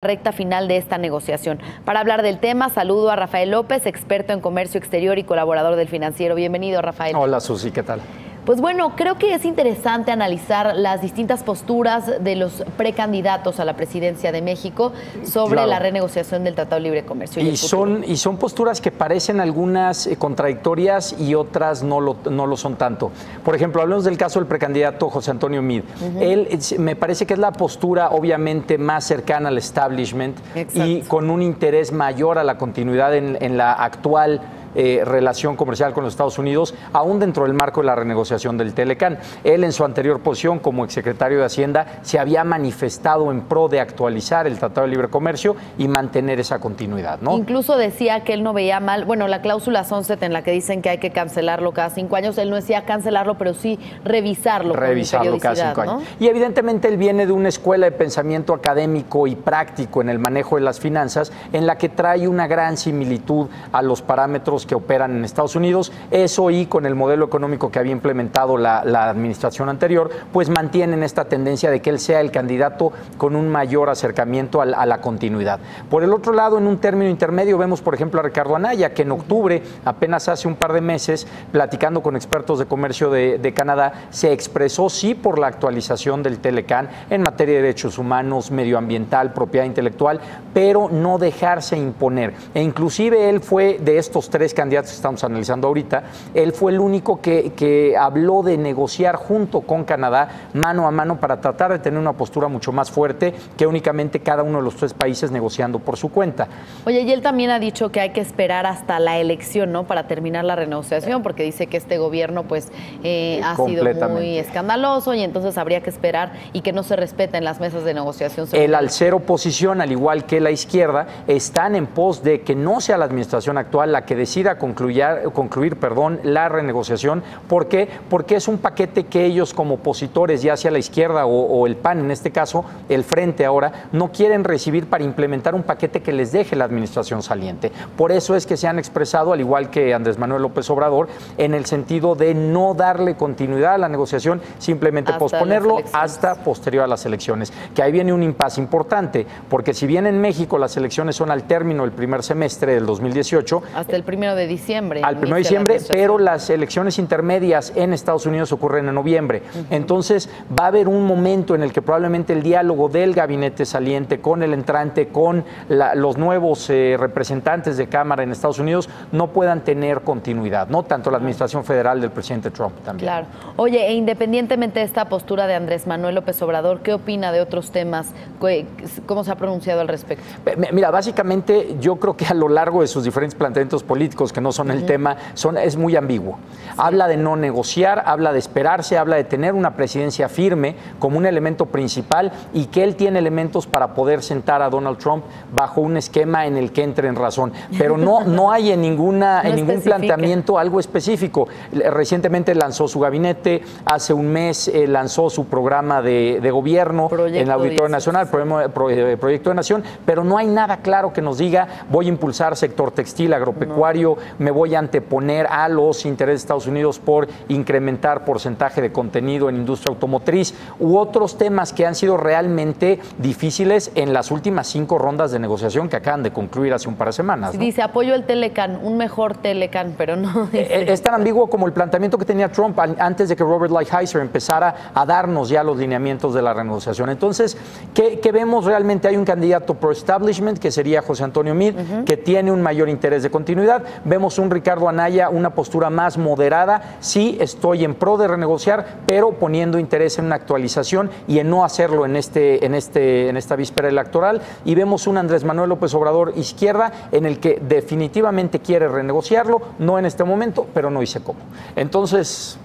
Recta final de esta negociación. Para hablar del tema, saludo a Rafael López, experto en comercio exterior y colaborador del Financiero. Bienvenido, Rafael. Hola, Susi, ¿qué tal? Pues bueno, creo que es interesante analizar las distintas posturas de los precandidatos a la presidencia de México sobre la renegociación del Tratado de Libre Comercio. Y son posturas que parecen algunas contradictorias y otras no lo son tanto. Por ejemplo, hablemos del caso del precandidato José Antonio Meade. Él me parece que es la postura obviamente más cercana al establishment. Exacto. Y con un interés mayor a la continuidad en la actual relación comercial con los Estados Unidos, aún dentro del marco de la renegociación del Telecán. Él, en su anterior posición como exsecretario de Hacienda, se había manifestado en pro de actualizar el Tratado de Libre Comercio y mantener esa continuidad, ¿no? Incluso decía que él no veía mal, bueno, la cláusula sunset en la que dicen que hay que cancelarlo cada 5 años, él no decía cancelarlo, pero sí revisarlo cada 5 años. ¿No? Y evidentemente él viene de una escuela de pensamiento académico y práctico en el manejo de las finanzas, en la que trae una gran similitud a los parámetros que operan en Estados Unidos. Eso, y con el modelo económico que había implementado la administración anterior, pues mantienen esta tendencia de que él sea el candidato con un mayor acercamiento a la continuidad. Por el otro lado, en un término intermedio, vemos por ejemplo a Ricardo Anaya, que en octubre, apenas hace un par de meses, platicando con expertos de comercio de Canadá, se expresó sí por la actualización del Telecán en materia de derechos humanos, medioambiental, propiedad intelectual, pero no dejarse imponer. E inclusive él fue de estos tres candidatos que estamos analizando ahorita, él fue el único que habló de negociar junto con Canadá mano a mano para tratar de tener una postura mucho más fuerte que únicamente cada uno de los tres países negociando por su cuenta. Oye, y él también ha dicho que hay que esperar hasta la elección, ¿no?, para terminar la renegociación, porque dice que este gobierno pues ha sido muy escandaloso y entonces habría que esperar y que no se respeten las mesas de negociación. El al ser oposición, al igual que la izquierda, están en pos de que no sea la administración actual la que decida concluir la renegociación. ¿Por qué? Porque es un paquete que ellos como opositores, ya sea la izquierda o el PAN, en este caso el Frente ahora, no quieren recibir para implementar un paquete que les deje la administración saliente. Por eso es que se han expresado, al igual que Andrés Manuel López Obrador, en el sentido de no darle continuidad a la negociación, simplemente posponerlo hasta posterior a las elecciones. Que ahí viene un impasse importante, porque si bien en México las elecciones son al término del primer semestre del 2018, hasta el 1 de diciembre. Al 1 de diciembre, pero las elecciones intermedias en Estados Unidos ocurren en noviembre. Entonces va a haber un momento en el que probablemente el diálogo del gabinete saliente con el entrante, con los nuevos representantes de Cámara en Estados Unidos no puedan tener continuidad, ¿no? Tanto la administración federal del presidente Trump también. Claro. Oye, e independientemente de esta postura de Andrés Manuel López Obrador, ¿qué opina de otros temas? ¿Cómo se ha pronunciado al respecto? Mira, básicamente yo creo que a lo largo de sus diferentes planteamientos políticos, que no son el tema, es muy ambiguo. Sí. Habla de no negociar, habla de esperarse, habla de tener una presidencia firme como un elemento principal y que él tiene elementos para poder sentar a Donald Trump bajo un esquema en el que entre en razón. Pero no hay en ningún planteamiento algo específico. Recientemente lanzó su gabinete, hace un mes lanzó su programa de gobierno en el Auditorio Nacional, Proyecto de Nación, pero no hay nada claro que nos diga voy a impulsar sector textil, agropecuario, me voy a anteponer a los intereses de Estados Unidos por incrementar porcentaje de contenido en industria automotriz u otros temas que han sido realmente difíciles en las últimas 5 rondas de negociación que acaban de concluir hace un par de semanas, ¿no? Dice, apoyo el Telecán, un mejor Telecán, pero no dice. Es tan ambiguo como el planteamiento que tenía Trump antes de que Robert Lighthizer empezara a darnos ya los lineamientos de la renegociación. Entonces, ¿qué vemos realmente? Hay un candidato pro-establishment, que sería José Antonio Meade, que tiene un mayor interés de continuidad. Vemos un Ricardo Anaya, una postura más moderada. Sí, estoy en pro de renegociar, pero poniendo interés en una actualización y en no hacerlo en esta víspera electoral. Y vemos un Andrés Manuel López Obrador izquierda, en el que definitivamente quiere renegociarlo, no en este momento, pero no dice cómo. Entonces,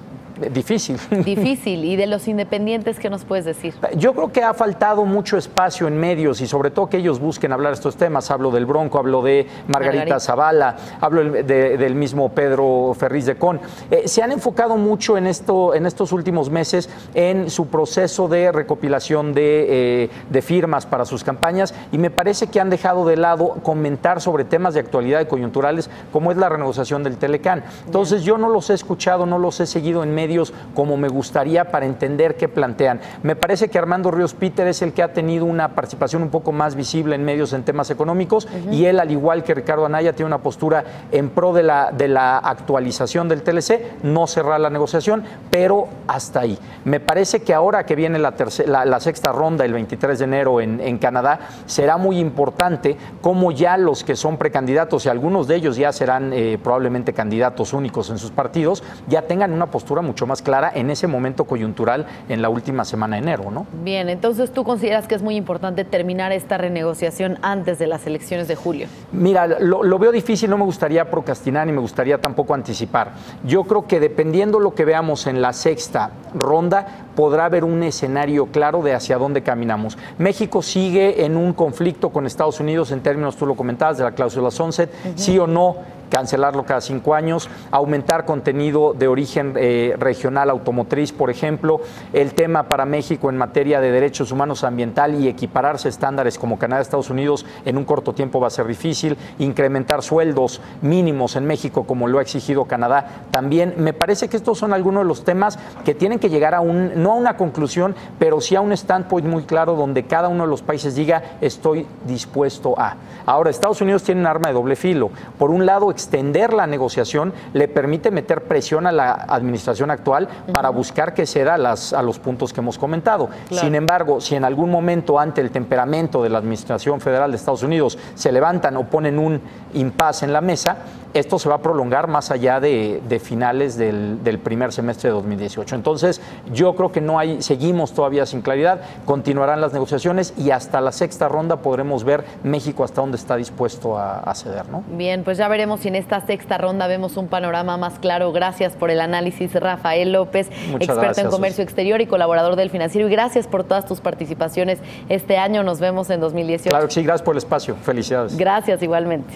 difícil. Difícil. ¿Y de los independientes qué nos puedes decir? Yo creo que ha faltado mucho espacio en medios y sobre todo que ellos busquen hablar estos temas. Hablo del Bronco, hablo de Margarita Zavala, hablo del mismo Pedro Ferriz de Con. Se han enfocado mucho en estos últimos meses en su proceso de recopilación de firmas para sus campañas y me parece que han dejado de lado comentar sobre temas de actualidad y coyunturales como es la renegociación del Telecán. Entonces yo no los he escuchado, no los he seguido en medios medios como me gustaría para entender qué plantean. Me parece que Armando Ríos Peter es el que ha tenido una participación un poco más visible en medios en temas económicos y él, al igual que Ricardo Anaya, tiene una postura en pro de la actualización del TLC, no cerrar la negociación, pero hasta ahí. Me parece que ahora que viene la sexta ronda el 23 de enero en Canadá, será muy importante cómo ya los que son precandidatos, y algunos de ellos ya serán probablemente candidatos únicos en sus partidos, ya tengan una postura mucho más clara en ese momento coyuntural en la última semana de enero, ¿no? Bien, entonces tú consideras que es muy importante terminar esta renegociación antes de las elecciones de julio. Mira, lo veo difícil, no me gustaría procrastinar ni me gustaría tampoco anticipar. Yo creo que dependiendo lo que veamos en la sexta ronda, podrá haber un escenario claro de hacia dónde caminamos. México sigue en un conflicto con Estados Unidos en términos, tú lo comentabas, de la cláusula Sunset, sí o no cancelarlo cada 5 años, aumentar contenido de origen regional automotriz, por ejemplo, el tema para México en materia de derechos humanos ambiental y equipararse estándares como Canadá, Estados Unidos en un corto tiempo va a ser difícil, incrementar sueldos mínimos en México como lo ha exigido Canadá también. Me parece que estos son algunos de los temas que tienen que llegar a no a una conclusión, pero sí a un standpoint muy claro donde cada uno de los países diga estoy dispuesto a. Ahora, Estados Unidos tiene un arma de doble filo. Por un lado, extender la negociación le permite meter presión a la administración actual para buscar que ceda a los puntos que hemos comentado. Claro. Sin embargo, si en algún momento ante el temperamento de la administración federal de Estados Unidos se levantan o ponen un impasse en la mesa, esto se va a prolongar más allá de finales del primer semestre de 2018. Entonces, yo creo que seguimos todavía sin claridad, continuarán las negociaciones y hasta la sexta ronda podremos ver México hasta dónde está dispuesto a ceder, ¿no? Bien, pues ya veremos si en esta sexta ronda vemos un panorama más claro. Gracias por el análisis, Rafael López, experto en comercio exterior y colaborador del Financiero. Y gracias por todas tus participaciones este año. Nos vemos en 2018. Claro que sí, gracias por el espacio. Felicidades. Gracias, igualmente.